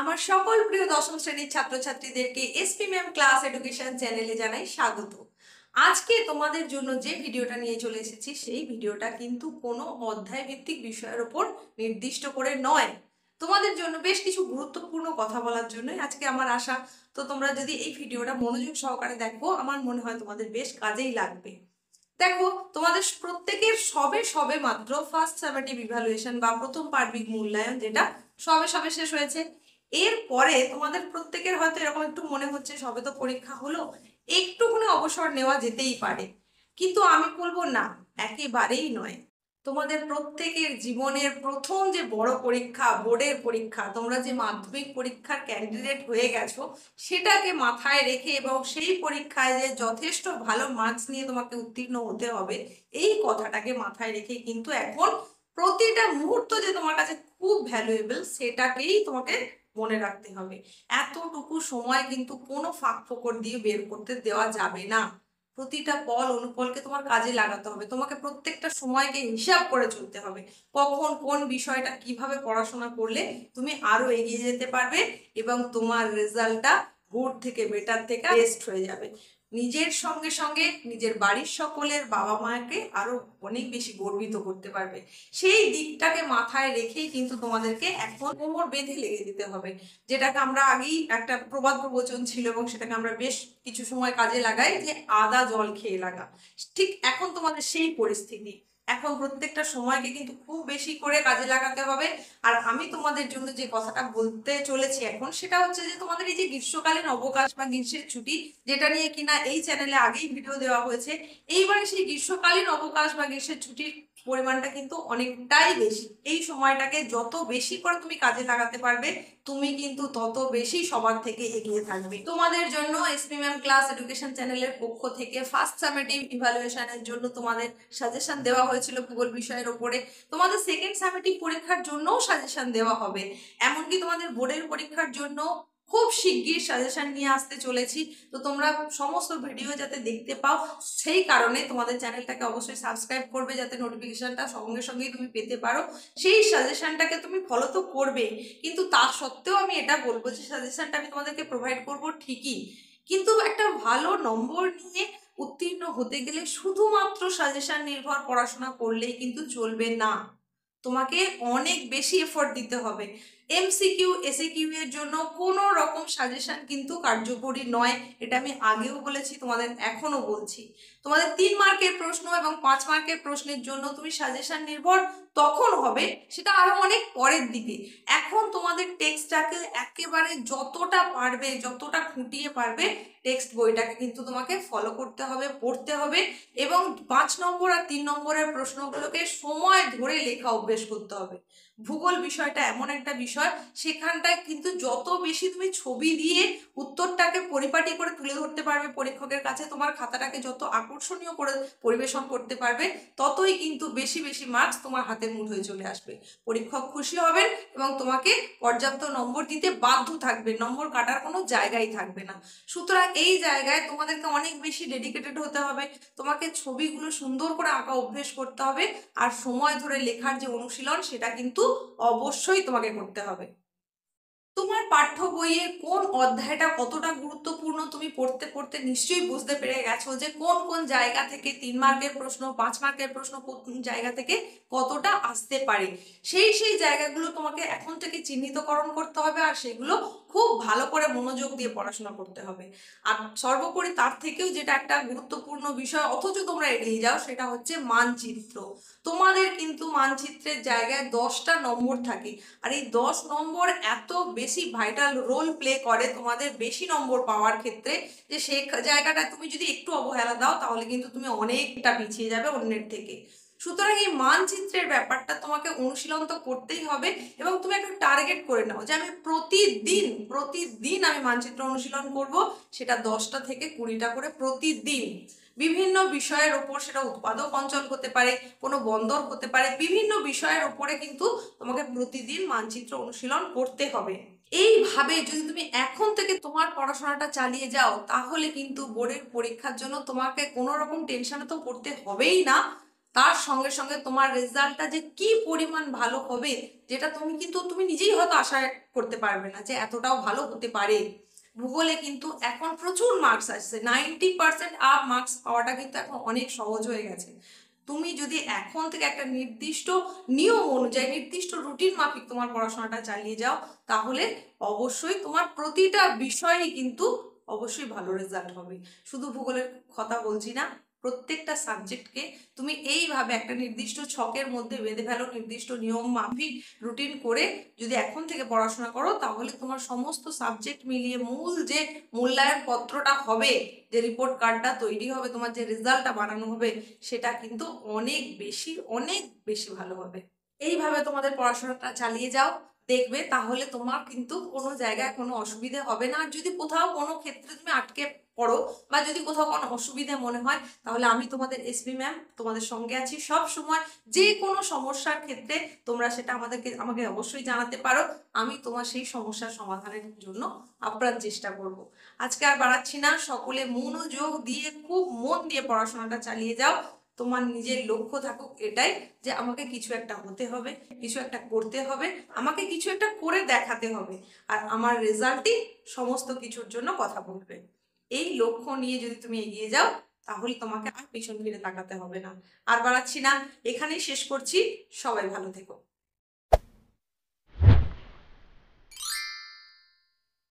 আমার সকল প্রিয় দশম শ্রেণীর ছাত্রছাত্রীদেরকে এসপি ম্যাম ক্লাস এডুকেশন চ্যানেলে জানাই স্বাগত। আজকে তোমাদের জন্য যে ভিডিওটা নিয়ে চলে এসেছি সেই ভিডিওটা কিন্তু কোনো অধ্যায় ভিত্তিক বিষয়ের উপর নির্দিষ্ট করে নয়, তোমাদের জন্য বেশ কিছু গুরুত্বপূর্ণ কথা বলার জন্যই আজকে আমার আশা। তো তোমরা যদি এই ভিডিওটা মনোযোগ সহকারে দেখো, আমার মনে হয় তোমাদের বেশ কাজেই লাগবে। দেখো, তোমাদের প্রত্যেকের সবে সবে মাত্র ফার্স্ট সামেটিভ ইভ্যালুয়েশন বা প্রথম পার্বিক মূল্যায়ন যেটা সবে সবে শেষ হয়েছে। এরপরে তোমাদের প্রত্যেকের হয়তো এরকম একটু মনে হচ্ছে সবে তো পরীক্ষা হলো, একটুখানি অবসর নেওয়া যেতেই পারে, কিন্তু আমি বলবো না, একেবারেই নয়। তোমাদের প্রত্যেকের জীবনের প্রথম যে বড় পরীক্ষা, বোর্ডের পরীক্ষা, তোমরা যে মাধ্যমিক পরীক্ষার ক্যান্ডিডেট হয়ে গেছো সেটাকে মাথায় রেখে এবং সেই পরীক্ষায় যে যথেষ্ট ভালো মার্কস নিয়ে তোমাকে উত্তীর্ণ হতে হবে, এই কথাটাকে মাথায় রেখে কিন্তু এখন প্রতিটা মুহূর্ত যে তোমার কাছে খুব ভ্যালুয়েবল সেটাকেই তোমাকে মনে রাখতে হবে। এতটুকু সময় কিন্তু কোনো ফাঁক ফোকর দিয়ে বের করতে দেওয়া যাবে না। প্রতিটা পল অনুপলকে তোমার কাজে লাগাতে হবে, তোমাকে প্রত্যেকটা সময়কে হিসাব করে চলতে হবে, কখন কোন বিষয়টা কিভাবে পড়াশোনা করলে তুমি আরো এগিয়ে যেতে পারবে এবং তোমার রেজাল্টটা গুড থেকে বেটার থেকে বেস্ট হয়ে যাবে। নিজের সঙ্গে সঙ্গে নিজের বাড়ির সকলের বাবা মাকে আরো অনেক বেশি গর্বিত করতে পারবে। সেই দিকটাকে মাথায় রেখেই কিন্তু তোমাদেরকে এখন কোমর বেঁধে লেগে যেতে হবে, যেটাকে আমরা আগেই একটা প্রবাদ প্রবচন ছিল এবং সেটাকে আমরা বেশ কিছু সময় কাজে লাগাই যে আদা জল খেয়ে লাগা। ঠিক এখন তোমাদের সেই পরিস্থিতি, এখন প্রত্যেকটা সময়কে কিন্তু খুব বেশি করে কাজে লাগাতে হবে। আর আমি তোমাদের জন্য যে কথাটা বলতে চলেছি এখন সেটা হচ্ছে যে তোমাদের এই যে গ্রীষ্মকালীন অবকাশ বা গ্রীষ্মের ছুটি, যেটা নিয়ে কিনা এই চ্যানেলে আগেই ভিডিও দেওয়া হয়েছে, এইবারে সেই গ্রীষ্মকালীন অবকাশ বা গ্রীষ্মের ছুটির পরিমাণটা কিন্তু অনেকটাই বেশি। এই সময়টাকে যত বেশি করে তুমি কাজে লাগাতে পারবে তুমি কিন্তু তত বেশি সবার থেকে এগিয়ে থাকবে। তোমাদের জন্য এসপি ম্যাম ক্লাস এডুকেশন চ্যানেলের পক্ষ থেকে ফার্স্ট সামেটিভ ইভ্যালুয়েশনের জন্য তোমাদের সাজেশন দেওয়া হয়েছিল ভূগোল বিষয়ের উপরে, তোমাদের সেকেন্ড সামেটিভ পরীক্ষার জন্যও সাজেশন দেওয়া হবে, এমনকি তোমাদের বোর্ডের পরীক্ষার জন্য খুব শিগগির সাজেশন নিয়ে আসতে চলেছি। তো তোমরা সমস্ত ভিডিও যাতে দেখতে পাও সেই কারণে তোমাদের চ্যানেলটাকে অবশ্যই সাবস্ক্রাইব করবে, যাতে নোটিফিকেশনটা সঙ্গে সঙ্গেই তুমি পেতে পারো। সেই সাজেশনটাকে তুমি ফলো তো করবে, কিন্তু তা সত্ত্বেও আমি এটা বলবো যে সাজেশনটা আমি তোমাদেরকে প্রোভাইড করব ঠিকই, কিন্তু একটা ভালো নম্বর নিয়ে উত্তীর্ণ হতে গেলে শুধুমাত্র সাজেশন নির্ভর পড়াশোনা করলেই কিন্তু চলবে না, তোমাকে অনেক বেশি এফোর্ট দিতে হবে। এমসিকিউ এসিকিউ এর জন্য কোনো রকম সাজেশন কিন্তু কার্যকরী নয়, এটা আমি আগেও বলেছি, তোমাদের এখনো বলছি। তোমাদের 3 মার্কের প্রশ্ন এবং 5 মার্কের প্রশ্নের জন্য তুমি সাজেশন নির্ভর তখন হবে, সেটা আরো অনেক পরের দিকে। এখন তোমাদের টেক্সটটাকে একেবারে যতটা পারবে, যতটা খুঁটিয়ে পারবে টেক্সট বইটাকে কিন্তু তোমাকে ফলো করতে হবে, পড়তে হবে এবং 5 নম্বর আর 3 নম্বরের প্রশ্নগুলোকে সময় ধরে লেখা অভ্যেস করতে হবে। ভূগোল বিষয়টা এমন একটা বিষয়, সেখানটায় কিন্তু যত বেশি তুমি ছবি দিয়ে উত্তরটাকে পরিপাটি করে তুলে ধরতে পারবে পরীক্ষকের কাছে, তোমার খাতাটাকে যত আকর্ষণীয় করে পরিবেশন করতে পারবে, ততই কিন্তু বেশি বেশি মার্কস তোমার হাতের মুঠোয় চলে আসবে। পরীক্ষক খুশি হবেন এবং তোমাকে পর্যাপ্ত নম্বর দিতে বাধ্য থাকবে, নম্বর কাটার কোনো জায়গাই থাকবে না। সুতরাং এই জায়গায় তোমাদেরকে অনেক বেশি ডেডিকেটেড হতে হবে, তোমাকে ছবিগুলো সুন্দর করে আঁকা অভ্যেস করতে হবে, আর সময় ধরে লেখার যে অনুশীলন সেটা কিন্তু অবশ্যই তোমাকে করতে হবে। তোমার পাঠ্য বইয়ে কোন অধ্যায়টা কতটা গুরুত্বপূর্ণ তুমি পড়তে পড়তে নিশ্চয়ই বুঝতে পেরে গেছো যে কোন কোন জায়গা থেকে 3 মার্কের প্রশ্ন, 5 মার্কের প্রশ্ন কোন জায়গা থেকে কতটা আসতে পারে। সেই জায়গাগুলো তোমাকে এখন থেকে চিহ্নিতকরণ করতে হবে আর সেগুলো খুব ভালো করে মনোযোগ দিয়ে পড়াশোনা করতে হবে। আর সর্বোপরি তার থেকেও যেটা একটা গুরুত্বপূর্ণ বিষয় অথচ তোমরা এড়িয়ে যাও, সেটা হচ্ছে মানচিত্র। তোমাদের কিন্তু মানচিত্রের জায়গায় 10টা নম্বর থাকে, আর এই 10 নম্বর এত বেশি ভাইটাল রোল প্লে করে তোমাদের বেশি নম্বর পাওয়ার ক্ষেত্রে, যে সেই জায়গাটা তুমি যদি একটু অবহেলা দাও তাহলে কিন্তু তুমি অনেকটা পিছিয়ে যাবে অন্যের থেকে। সুতরাং এই মানচিত্রের ব্যাপারটা তোমাকে অনুশীলন তো করতেই হবে এবং তুমি একটা টার্গেট করে নাও যে আমি প্রতিদিন প্রতিদিন আমি মানচিত্র অনুশীলন করব, সেটা 10টা থেকে 20টা করে প্রতিদিন। বিভিন্ন বিষয়ের ওপর, সেটা উৎপাদক অঞ্চল হতে পারে, কোনো বন্দর হতে পারে, বিভিন্ন বিষয়ের ওপরে কিন্তু তোমাকে প্রতিদিন মানচিত্র অনুশীলন করতে হবে। এইভাবে যদি তুমি এখন থেকে তোমার পড়াশোনাটা চালিয়ে যাও তাহলে কিন্তু বোর্ডের পরীক্ষার জন্য তোমাকে কোনো রকম টেনশনে তো পড়তে হবেই না, তার সঙ্গে সঙ্গে তোমার রেজাল্টটা যে কি পরিমাণ ভালো হবে, যেটা তুমি নিজেই হয়তো আশা করতে পারবে না যে এতটাও ভালো হতে পারে। ভূগোলে কিন্তু এখন প্রচুর মার্কস আসছে, 90% আপ মার্কস পাওয়াটা কিন্তু এখন অনেক সহজ হয়ে গেছে। তুমি যদি এখন থেকে একটা নির্দিষ্ট নিয়ম অনুযায়ী, নির্দিষ্ট রুটিন মাফিক তোমার পড়াশোনাটা চালিয়ে যাও, তাহলে অবশ্যই তোমার প্রতিটা বিষয়েই কিন্তু অবশ্যই ভালো রেজাল্ট হবে। শুধু ভূগোলের কথা বলছি না, প্রত্যেকটা সাবজেক্টকে তুমি এইভাবে একটা নির্দিষ্ট ছকের মধ্যে বেঁধে ফেলো, নির্দিষ্ট নিয়ম মাফিক রুটিন করে যদি এখন থেকে পড়াশোনা করো, তাহলে তোমার সমস্ত সাবজেক্ট মিলিয়ে মূল যে মূল্যায়ন পত্রটা হবে, যে রিপোর্ট কার্ডটা তৈরি হবে, তোমার যে রেজাল্টটা বানানো হবে, সেটা কিন্তু অনেক বেশি ভালো হবে। এইভাবে তোমাদের পড়াশোনাটা চালিয়ে যাও, দেখবে তাহলে তোমার কিন্তু কোনো জায়গায় কোনো অসুবিধে হবে না। আর যদি কোথাও কোনো ক্ষেত্রে তুমি আটকে পড়ো বা যদি কোথাও কোনো অসুবিধে মনে হয়, তাহলে আমি তোমাদের এসপি ম্যাম তোমাদের সঙ্গে আছি সব সময়। যে কোনো সমস্যার ক্ষেত্রে তোমরা সেটা আমাকে অবশ্যই জানাতে পারো, আমি তোমার সেই সমস্যার সমাধানের জন্য আপ্রাণ চেষ্টা করব। আজকে আর বাড়াচ্ছি না, সকলে মনোযোগ দিয়ে খুব মন দিয়ে পড়াশোনাটা চালিয়ে যাও। তোমার নিজের লক্ষ্য থাকুক এটাই, যে আমাকে কিছু একটা হতে হবে, কিছু একটা করতে হবে, আমাকে কিছু একটা করে দেখাতে হবে, আর আমার রেজাল্টই সমস্ত কিছুর জন্য কথা বলবে। এই লক্ষ্য নিয়ে যদি তুমি এগিয়ে যাও, তাহলে তোমাকে আর পিছন ফিরে তাকাতে হবে না। আর বাড়াচ্ছি না, এখানেই শেষ করছি। সবাই ভালো থেকো।